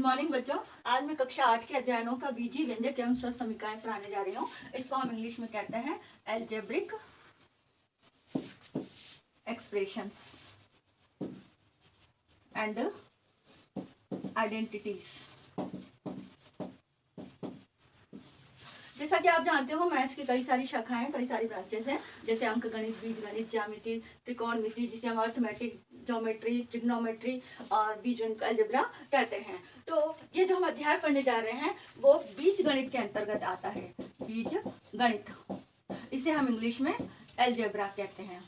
Morning बच्चों, आज मैं कक्षा 8 के अध्ययनों का बीजीय व्यंजक एवं स्वर समीकरण पढ़ाने जा रही हूँ। इसको हम इंग्लिश में कहते हैं एल्जेब्रिक एक्सप्रेशन एंड आइडेंटिटीज। जैसा कि आप जानते हो, मैथ्स की कई सारी शाखाएं, कई सारी ब्रांचेस हैं, जैसे अंक गणित, बीज गणित, ज्यामिति, त्रिकोणमिति, जिसे हम अर्थमेटिक, ज्योमेट्री, ट्रिग्नोमेट्री और बीजगणित अलजेब्रा कहते हैं। तो ये जो हम अध्याय पढ़ने जा रहे हैं वो बीज गणित के अंतर्गत आता है। बीज गणित, इसे हम इंग्लिश में अलजेब्रा कहते हैं।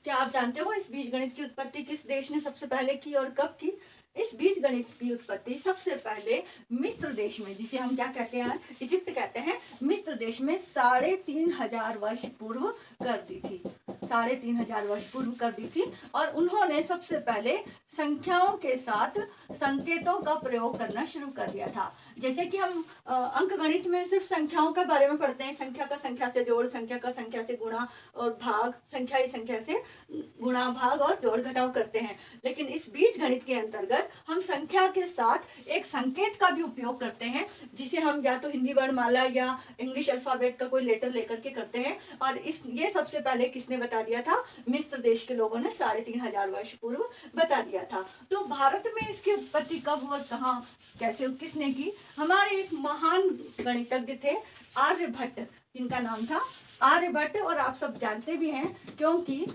क्या आप जानते हो इस बीज गणित की उत्पत्ति किस देश ने सबसे पहले की और कब की? इस बीज गणित की उत्पत्ति सबसे पहले मिस्र देश में, जिसे हम क्या कहते हैं, इजिप्ट कहते हैं, मिस्र देश में 3500 वर्ष पूर्व कर दी थी। 3500 वर्ष पूर्व कर दी थी और उन्होंने सबसे पहले संख्याओं के साथ संकेतों का प्रयोग करना शुरू कर दिया था। जैसे कि हम अंक गणित में सिर्फ संख्याओं के बारे में पढ़ते हैं, संख्या का संख्या से जोड़, संख्या का संख्या से गुणा और भाग, संख्या ही संख्या से गुणा भाग और जोड़ घटाव करते हैं। लेकिन इस बीज गणित के अंतर्गत हम संख्या के साथ एक संकेत का भी उपयोग करते हैं, जिसे हम या तो हिंदी वर्णमाला या इंग्लिश अल्फाबेट का कोई लेटर लेकर के करते हैं। और ये सबसे पहले किसने बता दिया था? मिस्र देश के लोगों ने 3500 वर्ष पूर्व बता दिया था। तो भारत में इसकी उत्पत्ति कब और कहाँ, कैसे, किसने की? हमारे एक महान गणितज्ञ थे आर्यभट्ट, जिनका नाम था आर्यभट्ट, और आप सब जानते भी हैं क्योंकि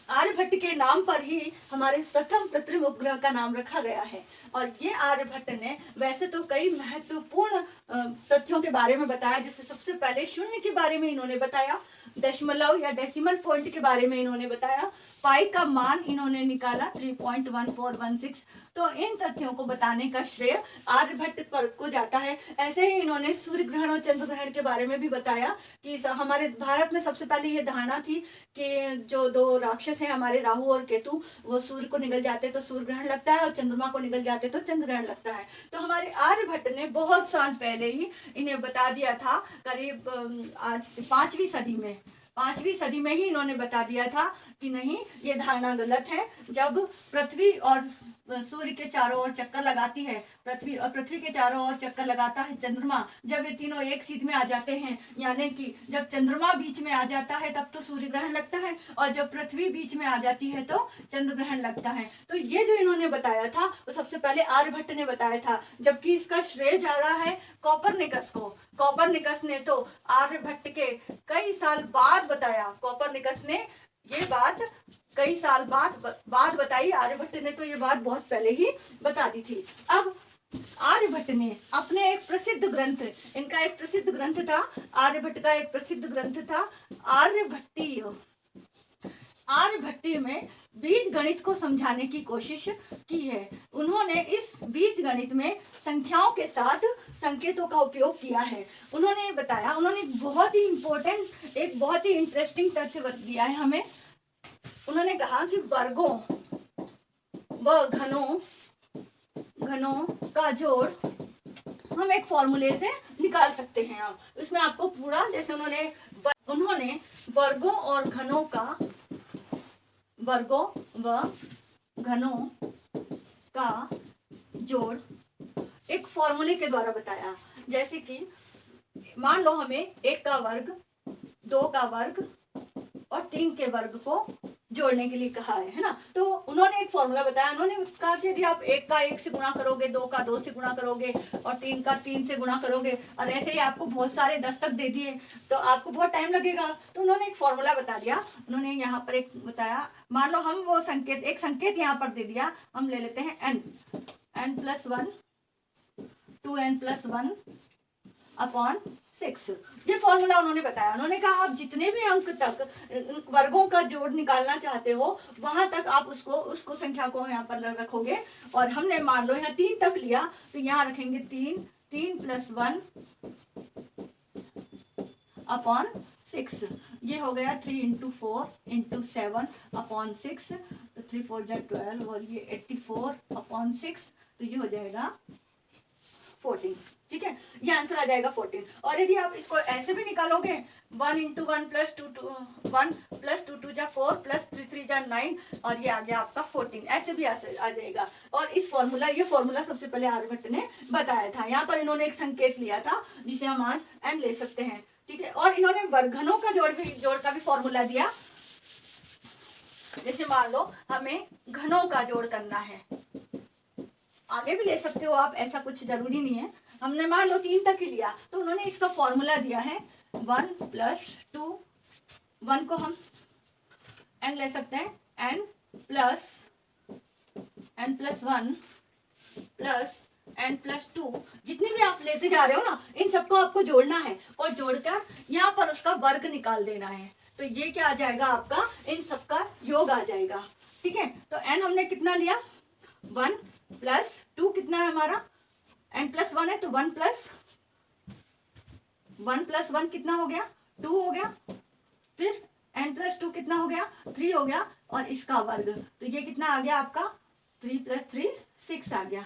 आर्यभट्ट के नाम पर ही हमारे प्रथम कृत्रिम उपग्रह का नाम रखा गया है। और ये आर्यभट्ट ने वैसे तो कई महत्वपूर्ण तथ्यों के बारे में बताया, जैसे सबसे पहले शून्य के बारे में इन्होंने बताया, दशमलव या डेसिमल पॉइंट के बारे में इन्होंने बताया, पाई का मान इन्होंने निकाला 3.1416। तो इन तथ्यों को बताने का श्रेय आर्यभट्ट पर को जाता है। ऐसे ही इन्होंने सूर्य ग्रहण और चंद्र ग्रहण के बारे में भी बताया कि हमारे भारत में सबसे पहले ये धारणा थी कि जो दो राक्षस हैं हमारे, राहु और केतु, वो सूर्य को निगल जाते तो सूर्य ग्रहण लगता है और चंद्रमा को निगल जाते तो चंद्र ग्रहण लगता है। तो हमारे आर्यभट्ट ने बहुत साल पहले ही इन्हें बता दिया था, करीब आज 5वीं सदी में ही इन्होंने बता दिया था कि नहीं, ये धारणा गलत है। जब पृथ्वी और सूर्य के चारों ओर चक्कर लगाती है पृथ्वी के चारों ओर चक्कर लगाता है चंद्रमा, जब ये तीनों एक सीध में आ जाते हैं, यानी कि जब चंद्रमा बीच में आ जाता है तब तो सूर्य ग्रहण लगता है, और जब पृथ्वी बीच में आ जाती है तो चंद्र ग्रहण लगता है। तो ये जो इन्होंने बताया था वो सबसे पहले आर्यभट्ट ने बताया था, जबकि इसका श्रेय जा रहा है कोपरनिकस को। कोपरनिकस ने तो आर्यभट्ट के कई साल बाद बताया। कोपरनिकस ने ये बात कई साल बाद बताई, आर्यभट्ट ने तो ये बात बहुत पहले ही बता दी थी। अब आर्यभट्ट ने अपने एक प्रसिद्ध ग्रंथ, इनका एक प्रसिद्ध ग्रंथ था, आर्यभट्ट का एक प्रसिद्ध ग्रंथ था आर्यभट्टीय। आर्यभट्टीय में बीज गणित को समझाने की कोशिश की है। उन्होंने इस बीज गणित में संख्याओं के साथ संकेतों का उपयोग किया है। उन्होंने बताया, उन्होंने बहुत ही इंपॉर्टेंट, एक बहुत ही इंटरेस्टिंग तथ्य दिया है हमें। उन्होंने कहा कि वर्गों व घनों का जोड़ हम एक फॉर्मूले से निकाल सकते हैं। इसमें आपको पूरा, जैसे उन्होंने वर्गों व घनों का जोड़ एक फॉर्मूले के द्वारा बताया। जैसे कि मान लो हमें 1 का वर्ग, 2 का वर्ग और 3 के वर्ग को जोड़ने के लिए कहा है ना। तो उन्होंने एक फॉर्मूला बताया। उन्होंने कहा कि यदि आप 1 का 1 से गुणा करोगे, 2 का 2 से गुणा करोगे और 3 का 3 से गुणा करोगे, और ऐसे ही आपको बहुत सारे 10 तक दे दिए तो आपको बहुत टाइम लगेगा। तो उन्होंने एक फॉर्मूला बता दिया। उन्होंने यहाँ पर एक बताया, मान लो हम वो एक संकेत यहाँ पर दे दिया, हम ले लेते हैं n+1 2n+1 अपॉन 6। ये फॉर्मूला उन्होंने बताया। उन्होंने कहा आप जितने भी अंक तक वर्गों का जोड़ निकालना चाहते हो वहां तक आप उसको संख्या को यहाँ पर रखोगे। और हमने मान लो यहाँ 3 तक लिया तो यहाँ रखेंगे 3+1 अपॉन 6। ये हो गया 3 × 4 × 7 अपॉन 6, तो 3 4 12 और ये 84 अपॉन 6, तो ये हो जाएगा 14। ठीक है, ये आंसर आ जाएगा 14। और यदि आप इसको ऐसे भी निकालोगे 1 × 1 + 2 + 1 + 2 × 2 = 4 + 3 × 3 = 9 और ये आ गया आपका 14। ऐसे भी आ जाएगा। और ये फॉर्मूला सबसे पहले आर्यभट्ट ने बताया था। यहाँ पर इन्होंने एक संकेत लिया था जिसे हम आज एन ले सकते हैं। ठीक है, और इन्होंने वर्गघनों का जोड़ का भी फॉर्मूला दिया। जैसे मान लो हमें घनों का जोड़ करना है, आगे भी ले सकते हो आप, ऐसा कुछ जरूरी नहीं है। हमने मान लो 3 तक ही लिया तो उन्होंने इसका फॉर्मूला दिया है 1 + 2, 1 को हम n ले सकते हैं, n + 1 + n + 2, जितने भी आप लेते जा रहे हो ना, इन सबको आपको जोड़ना है और जोड़कर यहाँ पर उसका वर्ग निकाल देना है। तो ये क्या आ जाएगा आपका, इन सबका योग आ जाएगा। ठीक है, तो n हमने कितना लिया 1 + 2 कितना है हमारा, n + 1 है तो 1 + 1 कितना हो गया 2 हो गया, फिर n + 2 कितना हो गया 3 हो गया, और इसका वर्ग तो ये कितना आ गया आपका 3 + 3 6 आ गया।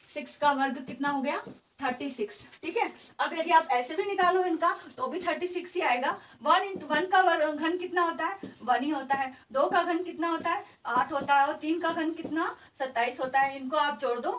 6 का वर्ग कितना हो गया 36। ठीक है, अब यदि आप ऐसे भी निकालो इनका तो भी 36 ही आएगा। 1 × 1 का घन कितना होता है 1 ही होता है, 2 का घन कितना होता है 8 होता है, और 3 का घन कितना 27 होता है। इनको आप जोड़ दो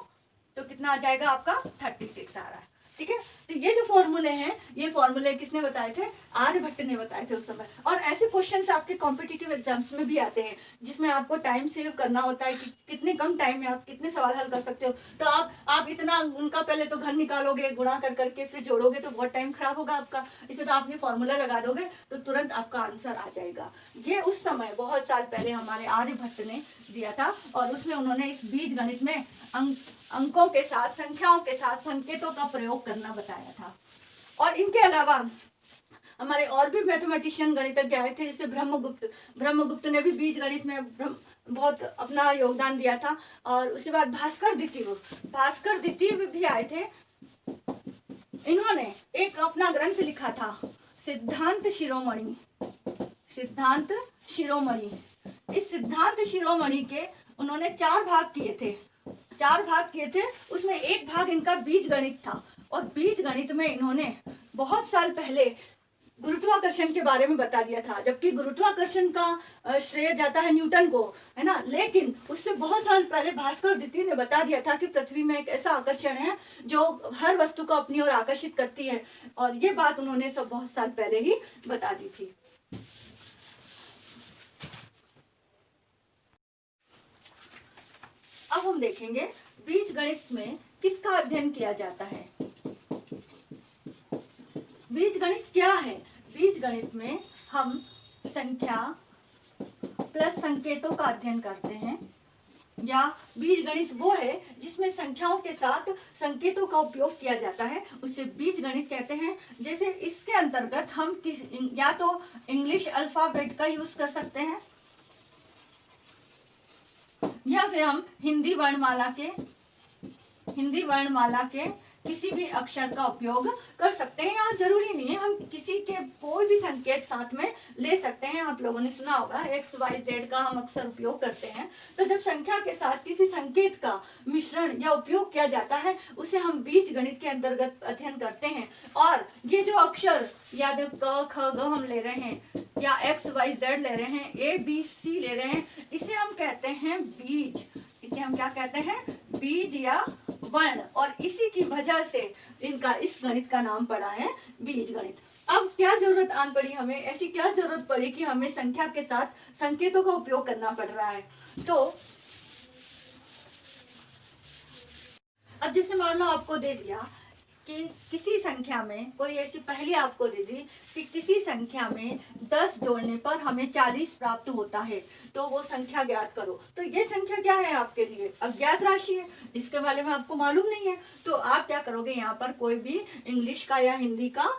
तो कितना आ जाएगा आपका 36 आ रहा है। ठीक है, तो ये जो फॉर्मूले हैं, ये फॉर्मूले किसने बताए थे, आर्यभट्ट ने बताए थे उस समय। और ऐसे क्वेश्चंस आपके कॉम्पिटिटिव एग्जाम्स में भी आते हैं जिसमें आपको टाइम सेव करना होता है कि कितने कम टाइम में आप कितने सवाल हल कर सकते हो। तो आप इतना उनका पहले तो घन निकालोगे, गुणा कर करके फिर जोड़ोगे तो बहुत टाइम खराब होगा आपका। इसे तो आप ये फॉर्मूला लगा दोगे तो तुरंत आपका आंसर आ जाएगा। ये उस समय बहुत साल पहले हमारे आर्यभट्ट ने दिया था, और उसमें उन्होंने इस बीज गणित में अंकों के साथ, संख्याओं के साथ संकेतों का प्रयोग करना बताया था। और इनके अलावा हमारे और भी मैथमेटिशियन गणितज्ञ आए थे, जैसे ब्रह्मगुप्त ने भी बीज गणित में बहुत अपना योगदान दिया था। और उसके बाद भास्कर द्वितीय भी आए थे। इन्होंने एक अपना ग्रंथ लिखा था सिद्धांत शिरोमणि। इस सिद्धांत शिरोमणि के उन्होंने 4 भाग किए थे। उसमें एक भाग इनका बीज गणित था, और बीज गणित में इन्होंने बहुत साल पहले गुरुत्वाकर्षण के बारे में बता दिया था, जबकि गुरुत्वाकर्षण का श्रेय जाता है न्यूटन को, है ना। लेकिन उससे बहुत साल पहले भास्कर द्वितीय ने बता दिया था कि पृथ्वी में एक ऐसा आकर्षण है जो हर वस्तु को अपनी ओर आकर्षित करती है, और ये बात उन्होंने सब बहुत साल पहले ही बता दी थी। अब हम देखेंगे बीज गणित में किसका अध्ययन किया जाता है। बीज गणित क्या है? बीज गणित में हम संख्या प्लस संकेतों का अध्ययन करते हैं, या बीज गणित वो है जिसमें संख्याओं के साथ संकेतों का उपयोग किया जाता है, उसे बीज गणित कहते हैं। जैसे इसके अंतर्गत हम या तो इंग्लिश अल्फाबेट का यूज कर सकते हैं, या फिर हम हिंदी वर्णमाला के किसी भी अक्षर का उपयोग कर सकते हैं। यहाँ जरूरी नहीं है, हम किसी के कोई भी संकेत साथ में ले सकते हैं। आप लोगों ने सुना होगा x, y, z का हम अक्सर उपयोग करते हैं। तो जब संख्या के साथ किसी संकेत का मिश्रण या उपयोग किया जाता है, उसे हम बीज गणित के अंतर्गत अध्ययन करते हैं। और ये जो अक्षर या क, ख, ग हम ले रहे हैं, या x, y, z ले रहे हैं, a, b, c ले रहे हैं, इसे हम कहते हैं बीज। इसे हम क्या कहते हैं? बीज या वर्ण। और इसी की वजह से इनका इस गणित का नाम पड़ा है बीज गणित। अब क्या जरूरत आन पड़ी हमें, ऐसी क्या जरूरत पड़ी कि हमें संख्या के साथ संकेतों का उपयोग करना पड़ रहा है? तो अब जैसे मान लो आपको दे दिया कि किसी संख्या में, कोई ऐसी पहेली आपको दे दी कि किसी संख्या में 10 जोड़ने पर हमें 40 प्राप्त होता है, तो वो संख्या ज्ञात करो। तो ये संख्या क्या है आपके लिए? अज्ञात राशि है, इसके बारे में आपको मालूम नहीं है। तो आप क्या करोगे, यहाँ पर कोई भी इंग्लिश का या हिंदी का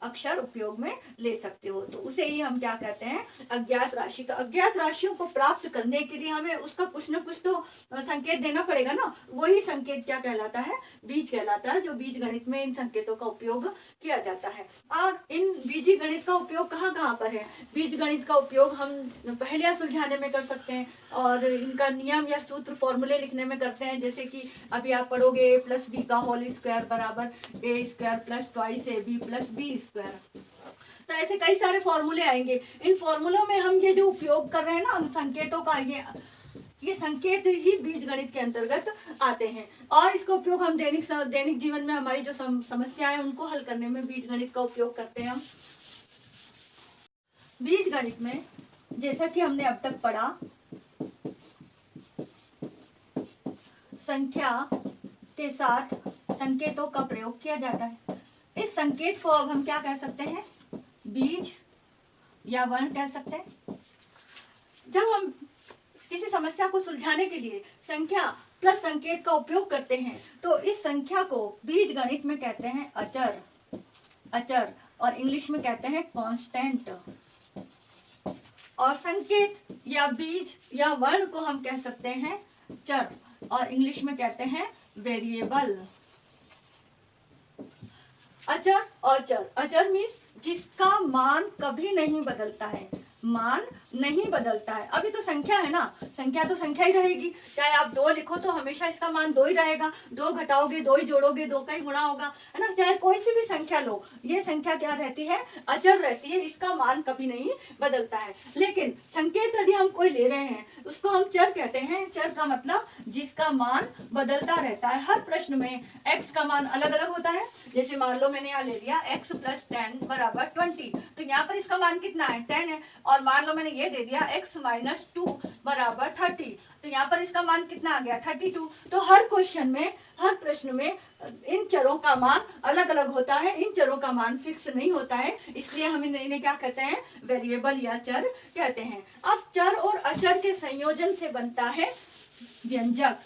अक्षर उपयोग में ले सकते हो। तो उसे ही हम क्या कहते हैं, अज्ञात राशि। तो अज्ञात राशियों को प्राप्त करने के लिए हमें उसका कुछ न कुछ तो संकेत देना पड़ेगा ना, वही संकेत क्या कहलाता है, बीज कहलाता है, जो बीज गणित में इन संकेतों का उपयोग किया जाता है। और इन बीजी गणित का उपयोग कहाँ कहाँ पर है, बीज गणित का उपयोग हम पहेलियां सुलझाने में कर सकते हैं, और इनका नियम या सूत्र फॉर्मूले लिखने में करते हैं। जैसे कि अभी आप पढ़ोगे a + b का होल स्क्वायर बराबर a² + 2ab + b²। तो ऐसे कई सारे फॉर्मूले आएंगे। इन फॉर्मूलों में हम ये जो उपयोग कर रहे हैं ना संकेतों का, ये संकेत ही बीज गणित के अंतर्गत आते हैं। और इसका उपयोग हम दैनिक जीवन में हमारी जो समस्याएं उनको हल करने में बीज गणित का उपयोग करते हैं हम। बीज गणित में जैसा कि हमने अब तक पढ़ा, संख्या के साथ संकेतों का प्रयोग किया जाता है। इस संकेत को अब हम क्या कह सकते हैं, बीज या वर्ण कह सकते हैं। जब हम किसी समस्या को सुलझाने के लिए संख्या प्लस संकेत का उपयोग करते हैं तो इस संख्या को बीज गणित में कहते हैं अचर, और इंग्लिश में कहते हैं कांस्टेंट। और संकेत या बीज या वर्ण को हम कह सकते हैं चर, और इंग्लिश में कहते हैं वेरिएबल। अचर और चर, अचर मीन्स जिसका मान कभी नहीं बदलता है, मान नहीं बदलता है। अभी तो संख्या है ना, संख्या तो संख्या ही रहेगी, चाहे आप 2 लिखो तो हमेशा इसका मान 2 ही रहेगा, 2 घटाओगे 2 ही जोड़ोगे 2 का ही गुणा होगा, है ना। चाहे कोई सी भी संख्या लो, ये संख्या क्या रहती है, अचर रहती है, इसका मान कभी नहीं बदलता है। लेकिन संकेत यदि हम कोई ले रहे हैं उसको हम चर कहते हैं। चर का मतलब जिसका मान बदलता रहता है। हर प्रश्न में x का मान अलग अलग होता है। जैसे मान लो मैंने यहाँ ले लिया x + 10 = 20, तो यहाँ पर इसका मान कितना है, 10 है। और मान लो मैंने ये दे दिया x - 2 = 30, तो यहाँ पर इसका मान कितना आ गया, 32। तो हर क्वेश्चन में, हर प्रश्न में इन चरों का मान अलग अलग होता है, इन चरों का मान फिक्स नहीं होता है, इसलिए हम इन्हें क्या कहते हैं, वेरिएबल या चर कहते हैं। अब चर और अचर के संयोजन से बनता है व्यंजक।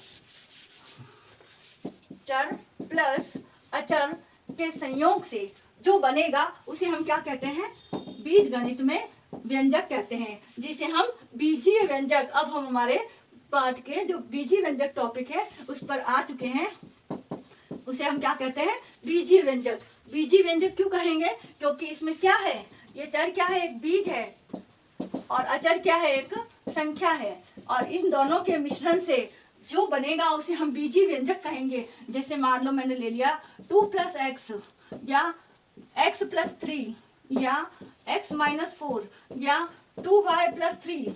चर प्लस अचर के संयोग से जो बनेगा उसे हम क्या कहते हैं, बीज गणित में व्यंजक कहते हैं, जिसे हम बीजीय व्यंजक, अब हम हमारे पाठ के जो बीजीय व्यंजक टॉपिक है उस पर आ चुके हैं, उसे हम क्या कहते हैं, बीजीय व्यंजक। बीजीय व्यंजक क्यों कहेंगे, क्योंकि इसमें क्या है, ये चर क्या है, एक बीज है, और अचर क्या है, एक संख्या है, और इन दोनों के मिश्रण से जो बनेगा उसे हम बीजीय व्यंजक कहेंगे। जैसे मान लो मैंने ले लिया 2 + x या x + 3 या x - 4 या 2y + 3।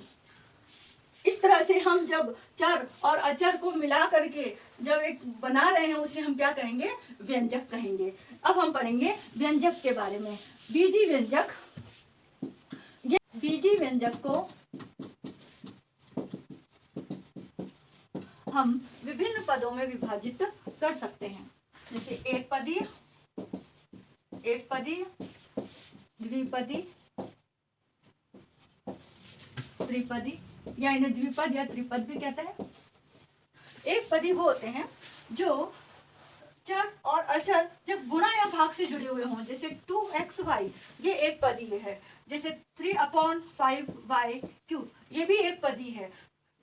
इस तरह से हम जब चर और अचर को मिला करके जब एक बना रहे हैं उसे हम क्या कहेंगे, व्यंजक कहेंगे। अब हम पढ़ेंगे व्यंजक के बारे में। बीजीय व्यंजक, ये बीजीय व्यंजक को हम विभिन्न पदों में विभाजित कर सकते हैं। जैसे एक पदी, द्विपदी, त्रिपदी, या इन्हें द्विपद या त्रिपद भी कहते हैं। एक पदी वो होते हैं जो चर और अचर जब गुणा या भाग से जुड़े हुए हों। जैसे 2xy ये एक पदी है, जैसे 3/5y³ ये भी एक पदी है,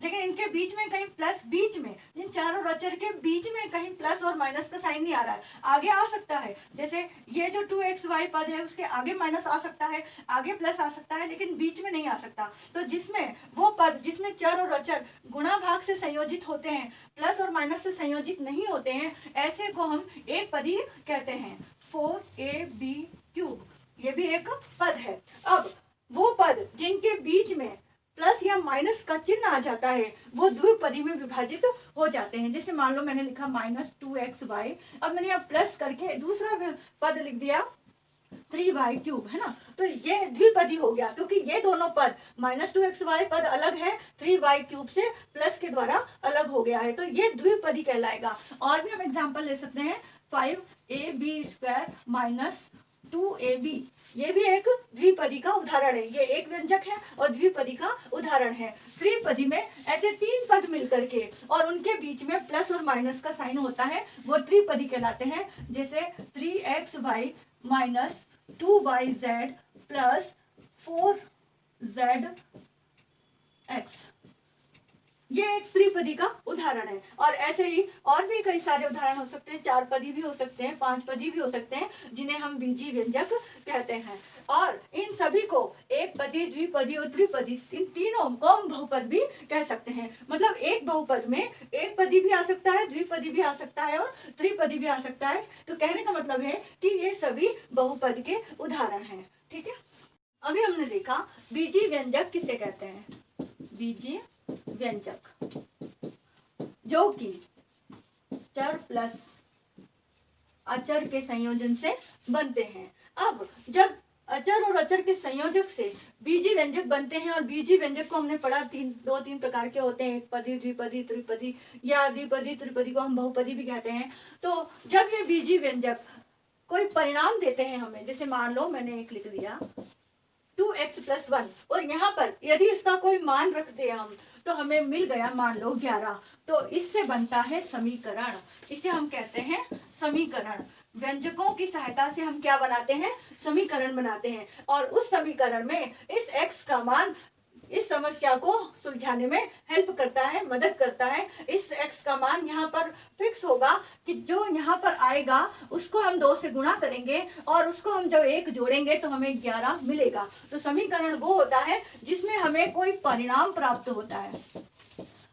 लेकिन इनके बीच में कहीं प्लस, बीच में इन चार और अचर के बीच में कहीं प्लस और माइनस का साइन नहीं आ रहा है। आगे आ सकता है, जैसे ये जो 2xy पद है उसके आगे माइनस आ सकता है, आगे प्लस आ सकता है, लेकिन बीच में नहीं आ सकता। तो जिसमें वो पद जिसमें चर और अचर गुणा भाग से संयोजित होते हैं, प्लस और माइनस से संयोजित नहीं होते हैं, ऐसे को हम एक पदी कहते हैं। 4ab³ ये भी एक पद है। अब वो पद जिनके बीच में प्लस या माइनस का चिन्ह आ जाता है वो द्विपदी में विभाजित हो जाते हैं। जैसे मान लो मैंने लिखा -2xy, अब मैंने यहाँ प्लस करके दूसरा पद लिख दिया 3y³ है ना, तो ये द्विपदी हो गया, क्योंकि ये दोनों पद -2xy पद अलग है, 3y³ से प्लस के द्वारा अलग हो गया है, तो ये द्विपदी कहलाएगा। और भी हम एग्जाम्पल ले सकते हैं, 5ab² - 2ab ये भी एक द्विपदी का उदाहरण है। ये एक व्यंजक है और द्विपदी का उदाहरण है। त्रिपदी में ऐसे 3 पद मिलकर के और उनके बीच में प्लस और माइनस का साइन होता है, वो त्रिपदी कहलाते हैं। जैसे 3xy - 2yz प्लस 4zx। ये एक त्रिपदी का उदाहरण है। और ऐसे ही और भी कई सारे उदाहरण हो सकते हैं, 4 पदी भी हो सकते हैं, 5 पदी भी हो सकते हैं, जिन्हें हम बीजी व्यंजक कहते हैं। और इन सभी को एक पदी, द्विपदी और त्रिपदी, इन तीनों को हम बहुपद भी कह सकते हैं। मतलब एक बहुपद में एक पदी भी आ सकता है, द्विपदी भी आ सकता है और त्रिपदी भी आ सकता है। तो कहने का मतलब है कि ये सभी बहुपद के उदाहरण हैं। ठीक है, अभी हमने देखा बीजी व्यंजक किसे कहते हैं। बीजी व्यंजक जो कि चर प्लस अचर के संयोजन से बनते हैं। अब जब अचर और अचर के संयोजक से बीजी व्यंजक बनते हैं, और बीजी व्यंजक को हमने पढ़ा दो तीन प्रकार के होते हैं, एक पदी, द्विपदी, त्रिपदी, या द्विपदी त्रिपदी को हम बहुपदी भी कहते हैं। तो जब ये बीजी व्यंजक कोई परिणाम देते हैं हमें, जैसे मान लो मैंने एक लिख दिया 2x + 1, और यहाँ पर यदि इसका कोई मान रख दे हम, तो हमें मिल गया मान लो 11, तो इससे बनता है समीकरण। इसे हम कहते हैं समीकरण। व्यंजकों की सहायता से हम क्या बनाते हैं, समीकरण बनाते हैं। और उस समीकरण में इस x का मान इस समस्या को सुलझाने में हेल्प करता है, मदद करता है। इस x का मान यहाँ पर फिक्स होगा कि जो यहाँ पर आएगा उसको हम 2 से गुणा करेंगे, और उसको हम जब 1 जोड़ेंगे तो हमें 11 मिलेगा। तो समीकरण वो होता है जिसमें हमें कोई परिणाम प्राप्त होता है,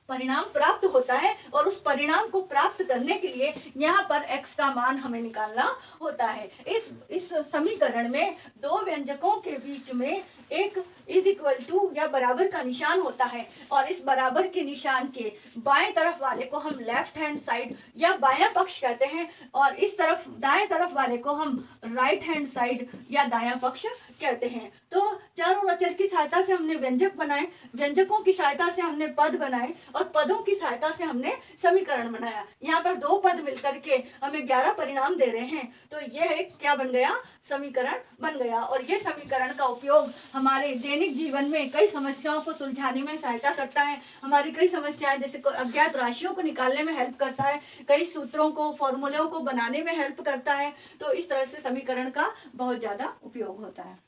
परिणाम प्राप्त होता है, और उस परिणाम को प्राप्त करने के लिए यहाँ पर x का मान हमें निकालना होता है। इस समीकरण में दो व्यंजकों के बीच में एक = या बराबर का निशान होता है, और इस बराबर के निशान के बाएं तरफ वाले को हम लेफ्ट हैंड साइड या बायां पक्ष कहते हैं, और इस तरफ दाएं तरफ वाले को हम राइट हैंड साइड या दायां पक्ष कहते हैं। तो चर और अचर की सहायता से हमने व्यंजक बनाए, व्यंजकों की सहायता से हमने पद बनाए, और पदों की सहायता से हमने समीकरण बनाया। यहाँ पर 2 पद मिलकर के हमें 11 परिणाम दे रहे हैं, तो यह एक क्या बन गया, समीकरण बन गया। और ये समीकरण का उपयोग हमारे दैनिक जीवन में कई समस्याओं को सुलझाने में सहायता करता है। हमारी कई समस्याएं जैसे अज्ञात राशियों को निकालने में हेल्प करता है, कई सूत्रों को, फॉर्मूलों को बनाने में हेल्प करता है। तो इस तरह से समीकरण का बहुत ज्यादा उपयोग होता है।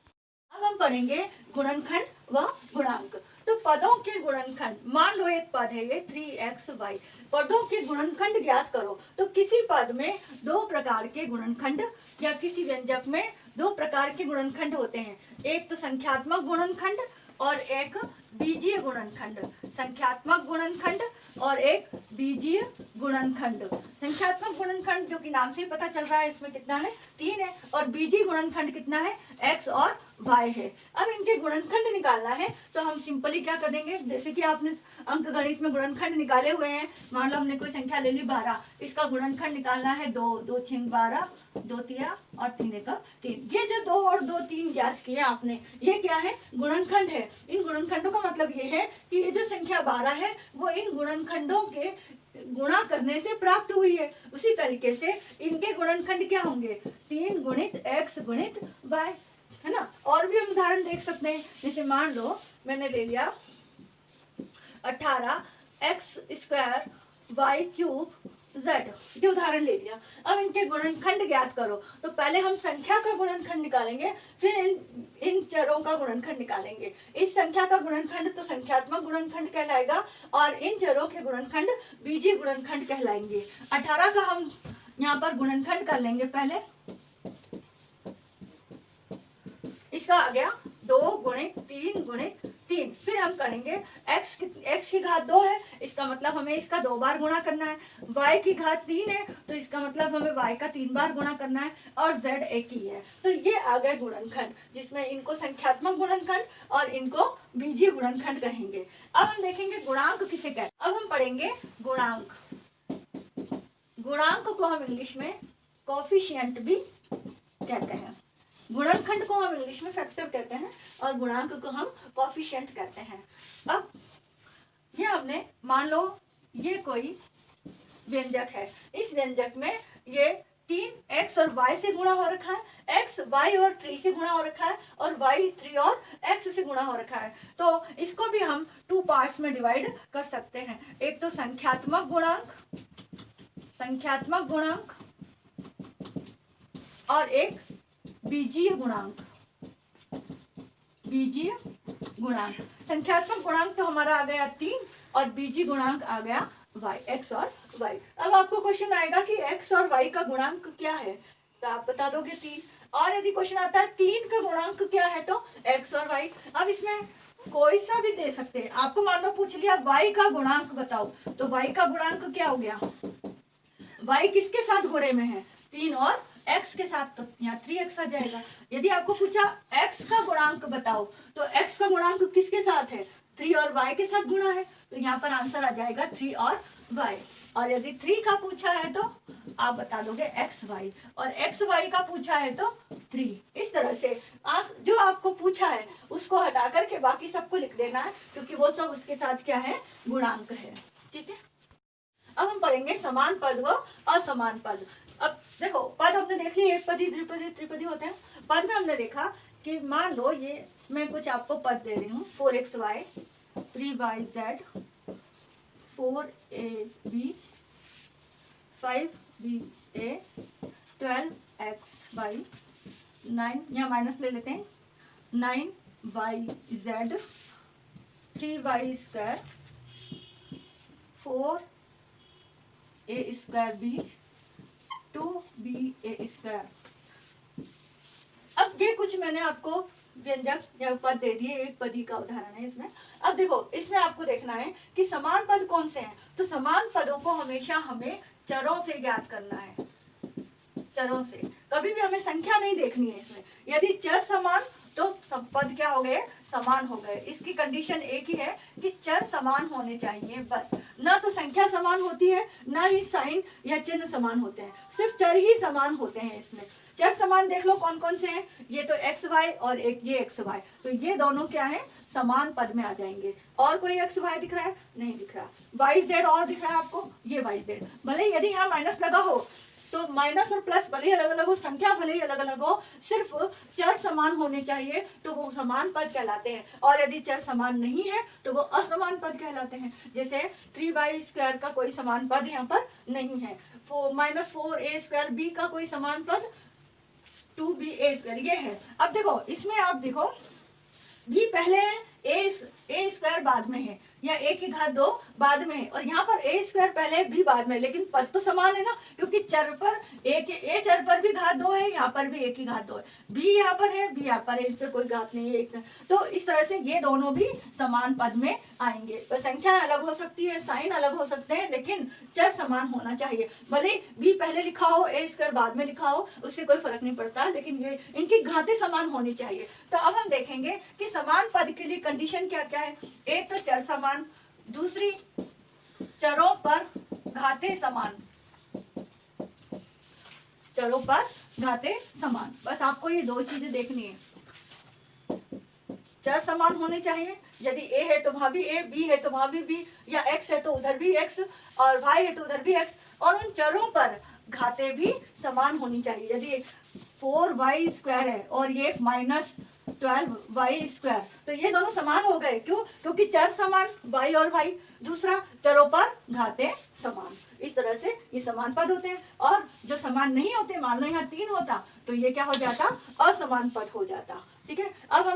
अब हम पढ़ेंगे गुणनखंड व गुणांक। तो पदों के गुणनखंड, मान लो एक पद है ये 3xy, पदों के गुणनखंड ज्ञात करो। तो किसी पद में 2 प्रकार के गुणनखंड, या किसी व्यंजक में 2 प्रकार के गुणनखंड होते हैं। एक तो संख्यात्मक गुणनखंड और एक बीजीय गुणनखंड। संख्यात्मक गुणनखंड और एक बीजीय गुणनखंड। संख्यात्मक गुणनखंड जो कि नाम से ही पता चल रहा है, इसमें कितना है, 3 है, और बीजीय गुणनखंड कितना है, x और y है। अब इनके गुणनखंड निकालना है, तो हम सिंपली क्या कर देंगे, जैसे कि आपने अंक गणित में गुणनखंड निकाले हुए हैं। मान लो हमने कोई संख्या ले ली 12, इसका गुणनखंड निकालना है 2, 2 × 12, 2 × और 3 × 3। ये जो 2 और 2, 3 ज्ञात किए आपने, ये क्या है, गुणनखंड है। इन गुणनखंडों का मतलब ये है कि ये जो संख्या 12 है वो इन गुणनखंडों के गुणा करने से प्राप्त हुई है। उसी तरीके से इनके गुणनखंड क्या होंगे, 3 × x × y, है ना। और भी हम उदाहरण देख सकते हैं, जैसे मान लो मैंने ले लिया 18x² y³ z, ये उदाहरण ले लिया। अब इनके गुणनखंड ज्ञात करो। तो पहले हम संख्या का गुणनखंड निकालेंगे, फिर इन चरों का गुणनखंड निकालेंगे। इस संख्या का गुणनखंड तो संख्यात्मक गुणनखंड कहलाएगा, और इन चरों के गुणनखंड बीजीय गुणनखंड कहलाएंगे। 18 का हम यहाँ पर गुणनखंड कर लेंगे पहले। इसका आ गया 2 × 3 × 3। फिर हम करेंगे x की घात 2 है, इसका मतलब हमें इसका 2 बार गुणा करना है। y की घात 3 है, तो इसका मतलब हमें y का 3 बार गुणा करना है, और z एक ही है। तो ये आ गए गुणनखंड, जिसमें इनको संख्यात्मक गुणनखंड और इनको बीजीय गुणनखंड कहेंगे। अब हम देखेंगे गुणांक किसे कहते हैं। अब हम पढ़ेंगे गुणांक। गुणांक को हम इंग्लिश में कोफिशिएंट भी कहते हैं। गुणनखंड को हम इंग्लिश में फैक्टर कहते हैं, और गुणांक को हम कोफिशिएंट कहते हैं। अब ये हमने, मान लो ये कोई व्यंजक है, इस व्यंजक में ये 3x और y से गुणा हो रखा है, x y और 3 से गुणा हो रखा है, और y 3 और x से गुणा हो रखा है। तो इसको भी हम 2 पार्ट्स में डिवाइड कर सकते हैं। एक तो संख्यात्मक गुणांक और एक बीजीय गुणांक। बीजीय गुणांक, संख्यात्मक गुणांक तो हमारा आ गया 3 और बीजीय गुणांक आ गया y, x और y। अब आपको क्वेश्चन आएगा कि x और y का गुणांक क्या है, तो आप बता दोगे 3। और यदि क्वेश्चन आता है 3 का गुणांक क्या है, तो x और y। अब इसमें कोई सा भी दे सकते हैं। आपको मान लो पूछ लिया y का गुणांक बताओ, तो y का गुणांक क्या हो गया, y किसके साथ गुणे में है, 3 और x के साथ, तो यहाँ 3x आ जाएगा। यदि आपको पूछा x का गुणांक बताओ, तो x का गुणांक किसके साथ है, 3 और y के साथ गुणा है, तो यहाँ पर आंसर आ जाएगा 3 और y। और यदि 3 का पूछा है तो आप बता दोगे xy, और xy का पूछा है तो 3। इस तरह से जो आपको पूछा है उसको हटा करके बाकी सबको लिख देना है, क्योंकि वो सब उसके साथ क्या है, गुणांक है। ठीक है, अब हम पढ़ेंगे समान पद व असमान पद। अब देखो पद हमने देख लिया, एक पदी, द्विपदी, त्रिपदी होते हैं। पद में हमने देखा कि मान लो ये मैं कुछ आपको पद दे रही हूँ, 4xy, 3yz, 4ab, 5ba, 12xy, 9, यहाँ माइनस ले लेते हैं, 9yz, 3y², 4a²b, 2ba²। अब ये कुछ मैंने आपको व्यंजक या पद दे दिए, एक पदी का उदाहरण है इसमें। अब देखो इसमें आपको देखना है कि समान पद कौन से हैं, तो समान पदों को हमेशा हमें चरों से ज्ञात करना है, चरों से। कभी भी हमें संख्या नहीं देखनी है इसमें। यदि चर समान तो सब पद क्या हो गए, समान हो गए। इसकी कंडीशन एक ही है कि चर समान होने चाहिए, बस। ना तो संख्या समान होती है, ना ही साइन या चिन्ह समान होते हैं, सिर्फ चर ही समान होते हैं इसमें। चर समान देख लो कौन कौन से हैं, ये तो एक्स वाई और एक ये एक्स वाई, तो ये दोनों क्या है, समान पद में आ जाएंगे। और कोई एक्स वाई दिख रहा है, नहीं दिख रहा। वाई जेड और दिख रहा है आपको, ये वाई जेड। भले यदि यहाँ माइनस लगा हो तो माइनस और प्लस भले ही अलग अलग हो, संख्या भले ही अलग अलग हो, सिर्फ चर समान होने चाहिए तो वो समान पद कहलाते हैं। और यदि चर समान नहीं है तो वो असमान पद कहलाते हैं। जैसे 3y² का कोई समान पद यहाँ पर नहीं है, -4a² का कोई समान पद 2ba², ये है। अब देखो इसमें आप देखो b पहले है, a² बाद में है, या a की घात 2 बाद में है, और यहाँ पर a² पहले b बाद में, लेकिन पद तो समान है ना, क्योंकि चर पर a चर पर भी घात 2 है, यहाँ पर भी a की घात 2 है, b यहाँ पर है, b यहाँ पर है, इस पर कोई घात नहीं है, एक। तो इस तरह से ये दोनों भी समान पद में आएंगे। तो संख्या अलग हो सकती है, साइन अलग हो सकते हैं, लेकिन चर समान होना चाहिए। भले b पहले लिखा हो, a² बाद में लिखा हो, उससे कोई फर्क नहीं पड़ता, लेकिन ये इनकी घातें समान होनी चाहिए। तो अब हम देखेंगे कि समान पद के लिए कंडीशन क्या क्या है। एक तो चर समान, दूसरी चरों पर घातें समान, चरों पर घातें समान। बस आपको ये दो चीजें देखनी है। चर समान होने चाहिए, यदि a है तो वहां भी a, b है तो वहां भी b, या x है तो उधर भी x, और y है तो उधर भी x, और उन चरों पर घातें भी समान होनी चाहिए। यदि 4y² है और ये -12y², तो ये दोनों समान हो गए। क्यों? क्योंकि चर समान y और y, दूसरा चरों पर घातें समान। इस तरह से ये समान पद होते हैं। और जो समान नहीं होते, मान लो यहाँ 3 होता तो ये क्या हो जाता, असमान पद हो जाता। ठीक है, अब हम